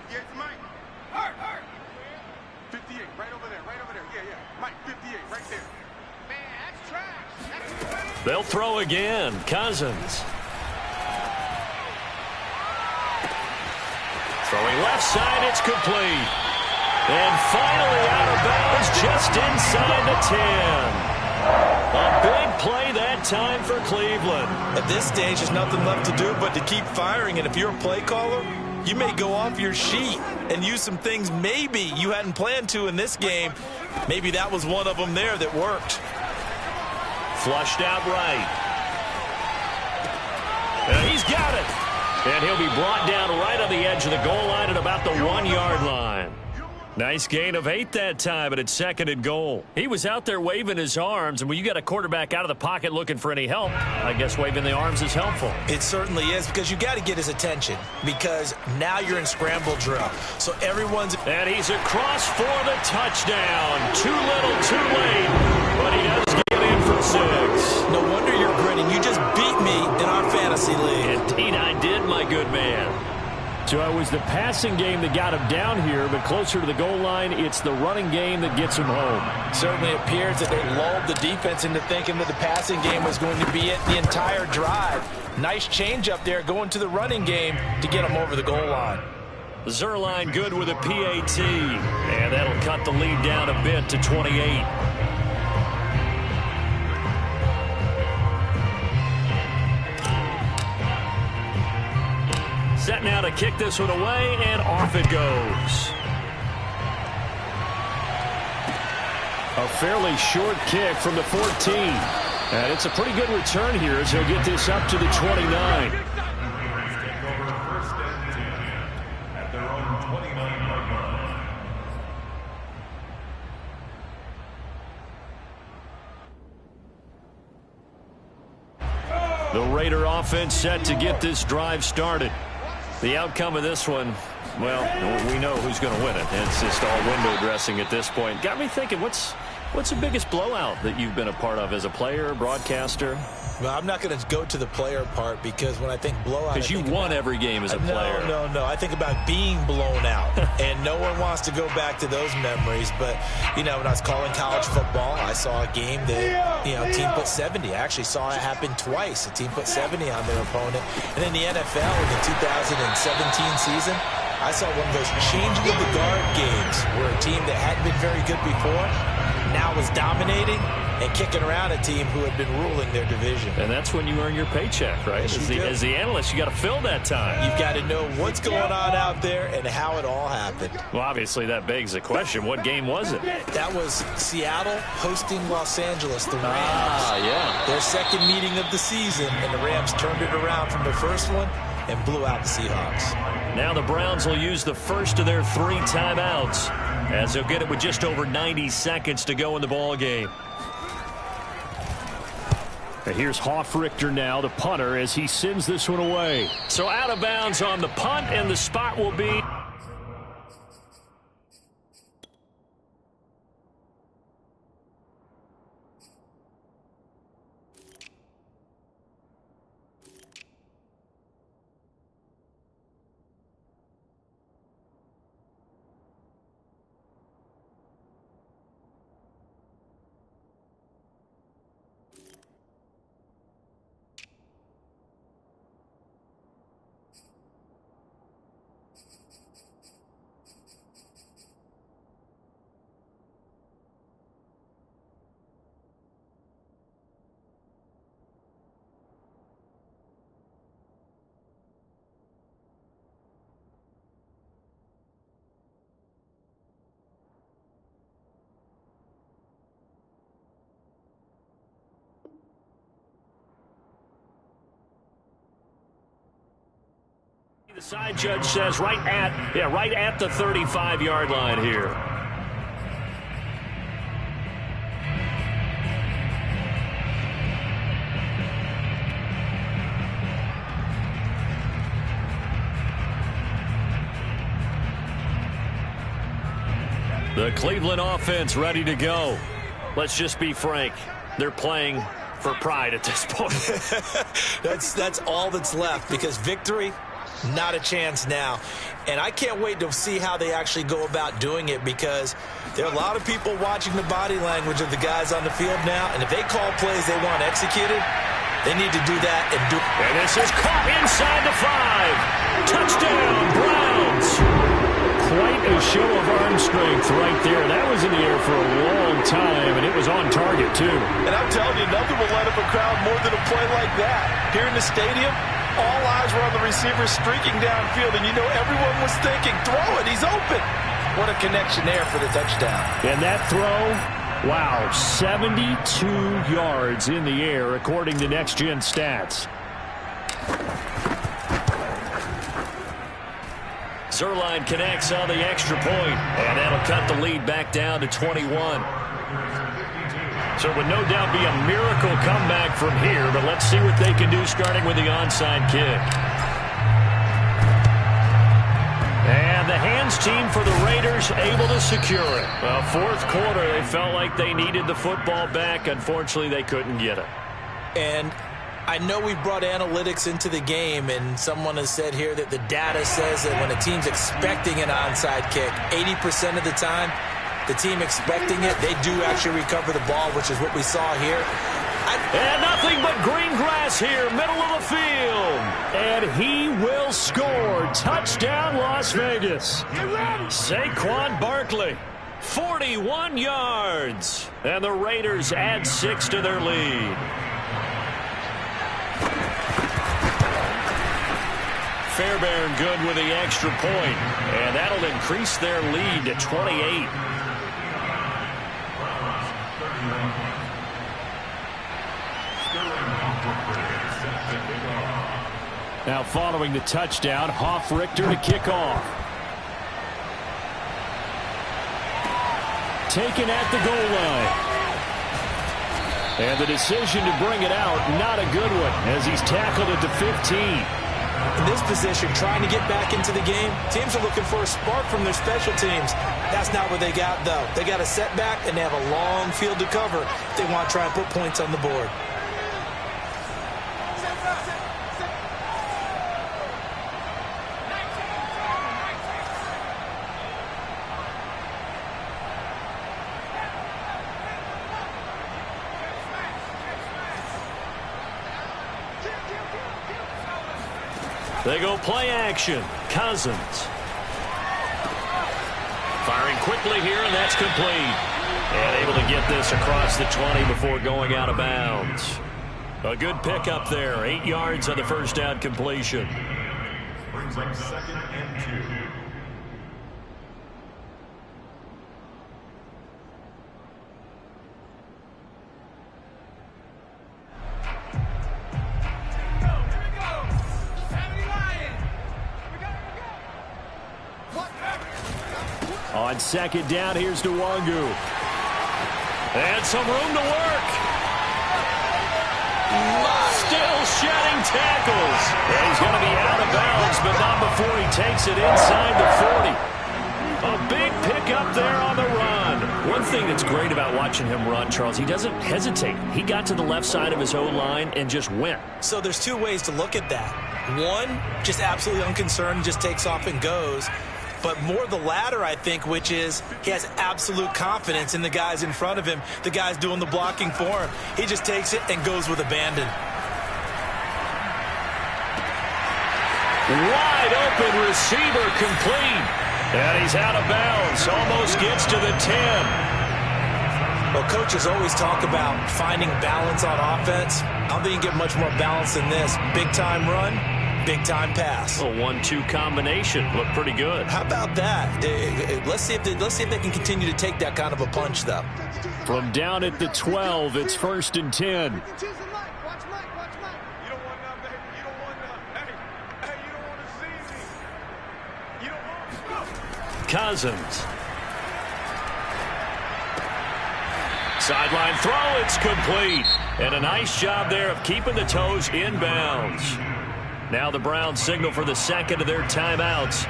58's Mike. Hurt. 58, right over there. Yeah. Mike, 58, right there. Man, that's trash. They'll throw again. Cousins. Throwing left side, it's complete. And finally out of bounds just inside the 10. A big play that time for Cleveland. At this stage, there's nothing left to do but to keep firing, and if you're a play caller, you may go off your sheet and use some things maybe you hadn't planned to in this game. Maybe that was one of them there that worked. Flushed out right. And he's got it. And he'll be brought down right on the edge of the goal line at about the 1-yard line. Nice gain of 8 that time, but it's 2nd and goal. He was out there waving his arms, and when you got a quarterback out of the pocket looking for any help, I guess waving the arms is helpful. It certainly is, because you got to get his attention, because now you're in scramble drill. So everyone's... And he's across for the touchdown. Too little, too late, but he does get in for 6. No wonder you're grinning. You just beat me in our fantasy league. Indeed I did, my good man. So it was the passing game that got him down here, but closer to the goal line, it's the running game that gets him home. Certainly appears that they lulled the defense into thinking that the passing game was going to be it the entire drive. Nice change up there going to the running game to get him over the goal line. Zuerlein good with a PAT, and that'll cut the lead down a bit to 28. Set now to kick this one away, and off it goes. A fairly short kick from the 14. And it's a pretty good return here as he'll get this up to the 29. The Raider offense set to get this drive started. The outcome of this one, Well, we know who's going to win it. It's just all window dressing at this point. Got me thinking, what's the biggest blowout that you've been a part of as a player, broadcaster? Well, I'm not going to go to the player part because when I think blowout... Because you won every game as a player. No. I think about being blown out. And no one wants to go back to those memories. But, when I was calling college football, I saw a game that, team put 70. I actually saw it happen twice. A team put 70 on their opponent. And in the NFL, in the 2017 season, I saw one of those changing of the guard games where a team that hadn't been very good before now was dominating and kicking around a team who had been ruling their division. And that's when you earn your paycheck, right? As the analyst, you got to fill that time. You've got to know what's going on out there and how it all happened. Well, obviously, that begs the question, what game was it? That was Seattle hosting Los Angeles, the Rams. Yeah. Their second meeting of the season, and the Rams turned it around from their first one and blew out the Seahawks. Now the Browns will use the first of their 3 timeouts as they'll get it with just over 90 seconds to go in the ball game. And here's Hofrichter now, the punter, as he sends this one away. So out of bounds on the punt, and the spot will be... The side judge says right at the 35-yard line here. The Cleveland offense ready to go. Let's just be frank. They're playing for pride at this point. That's all that's left, because victory, not a chance now. And I can't wait to see how they actually go about doing it, because there are a lot of people watching the body language of the guys on the field now, and if they call plays they want executed, they need to do that and do it. And this is caught inside the 5. Touchdown, Browns. Quite a show of arm strength right there. That was in the air for a long time, and it was on target, too. And I'm telling you, nothing will light up a crowd more than a play like that. Here in the stadium, all eyes were on the receiver streaking downfield, and everyone was thinking, throw it, he's open. What a connection there for the touchdown. And that throw, wow, 72 yards in the air, according to Next Gen Stats. Zuerlein connects on the extra point, and that'll cut the lead back down to 21. So it would no doubt be a miracle comeback from here, but let's see what they can do starting with the onside kick. And the hands team for the Raiders able to secure it. Well, fourth quarter, they felt like they needed the football back. Unfortunately, they couldn't get it. And I know we brought analytics into the game, and someone has said here that the data says that when a team's expecting an onside kick, 80% of the time, the team expecting it, they do actually recover the ball, which is what we saw here. And nothing but green grass here, middle of the field. And he will score. Touchdown, Las Vegas. Saquon Barkley, 41 yards. And the Raiders add 6 to their lead. Fairbairn good with the extra point, and that'll increase their lead to 28. Now following the touchdown, Hofrichter to kick off. Taken at the goal line. And the decision to bring it out, not a good one, as he's tackled at the 15. In this position, trying to get back into the game, teams are looking for a spark from their special teams. That's not what they got, though. They got a setback, and they have a long field to cover if they want to try and put points on the board. They go play action. Cousins. Firing quickly here, and that's complete. And able to get this across the 20 before going out of bounds. A good pickup there. 8 yards on the first down completion. Brings up 2nd and 2. On 2nd down, here's Nwangu. And some room to work. Still shedding tackles. And he's going to be out of bounds, but not before he takes it inside the 40. A big pickup there on the run. One thing that's great about watching him run, Charles, he doesn't hesitate. He got to the left side of his O-line and just went. So there's 2 ways to look at that. One, just absolutely unconcerned, just takes off and goes. But more the latter, I think, which is he has absolute confidence in the guys in front of him, the guys doing the blocking for him. He just takes it and goes with abandon. Wide open receiver complete. And he's out of bounds. Almost gets to the 10. Well, coaches always talk about finding balance on offense. I don't think you get much more balance than this. Big-time run, big-time pass. A 1-2 combination. Looked pretty good. How about that? Let's see if they can continue to take that kind of a punch, though. From down at the 12, it's 1st and 10. Cousins. Sideline throw, it's complete. And a nice job there of keeping the toes inbounds. Now the Browns signal for the 2nd of their timeouts,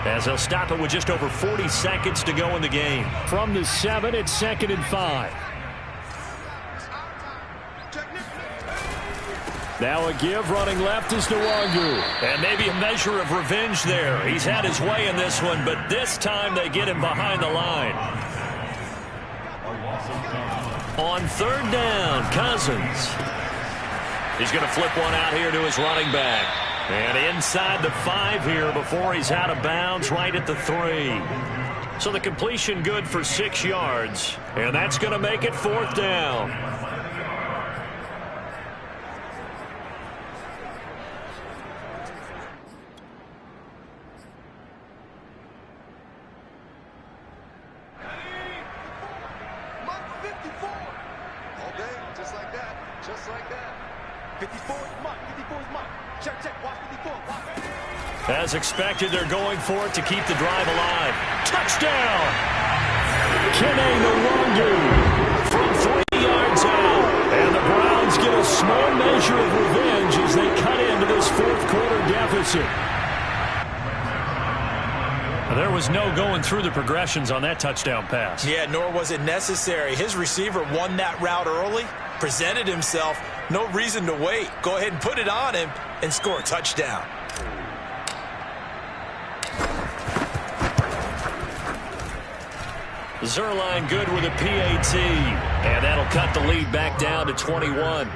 as they'll stop it with just over 40 seconds to go in the game. From the 7, it's 2nd and 5. Now a give, running left is Nwangu. And maybe a measure of revenge there. He's had his way in this one, but this time they get him behind the line. On 3rd down, Cousins. He's going to flip one out here to his running back. And inside the 5 here before he's out of bounds, right at the 3. So the completion good for 6 yards. And that's going to make it 4th down. As expected, they're going for it to keep the drive alive. Touchdown! Kene Nwangu from 3 yards out. And the Browns get a small measure of revenge as they cut into this 4th quarter deficit. There was no going through the progressions on that touchdown pass. Yeah, nor was it necessary. His receiver won that route early, presented himself. No reason to wait. Go ahead and put it on him and score a touchdown. Zuerlein good with a PAT. And that'll cut the lead back down to 21.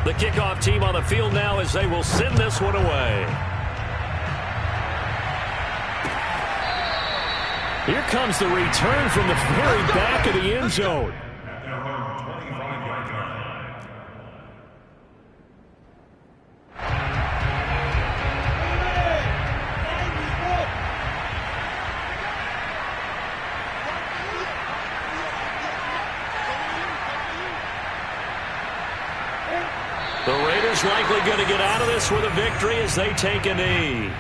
The kickoff team on the field now as they will send this one away. Here comes the return from the very back of the end zone. The Raiders likely going to get out of this with a victory as they take a knee.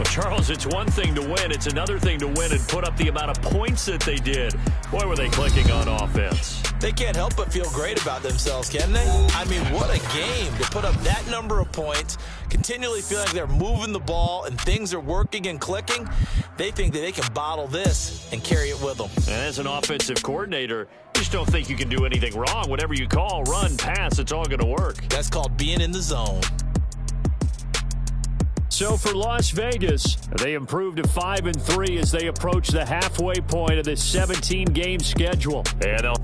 Well, Charles, it's one thing to win. It's another thing to win and put up the amount of points that they did. Boy, were they clicking on offense. They can't help but feel great about themselves, can they? I mean, what a game to put up that number of points, continually feeling like they're moving the ball and things are working and clicking. They think that they can bottle this and carry it with them. And as an offensive coordinator, you just don't think you can do anything wrong. Whatever you call, run, pass, it's all going to work. That's called being in the zone. So for Las Vegas, they improved to 5-3 as they approach the halfway point of this 17-game schedule. And they'll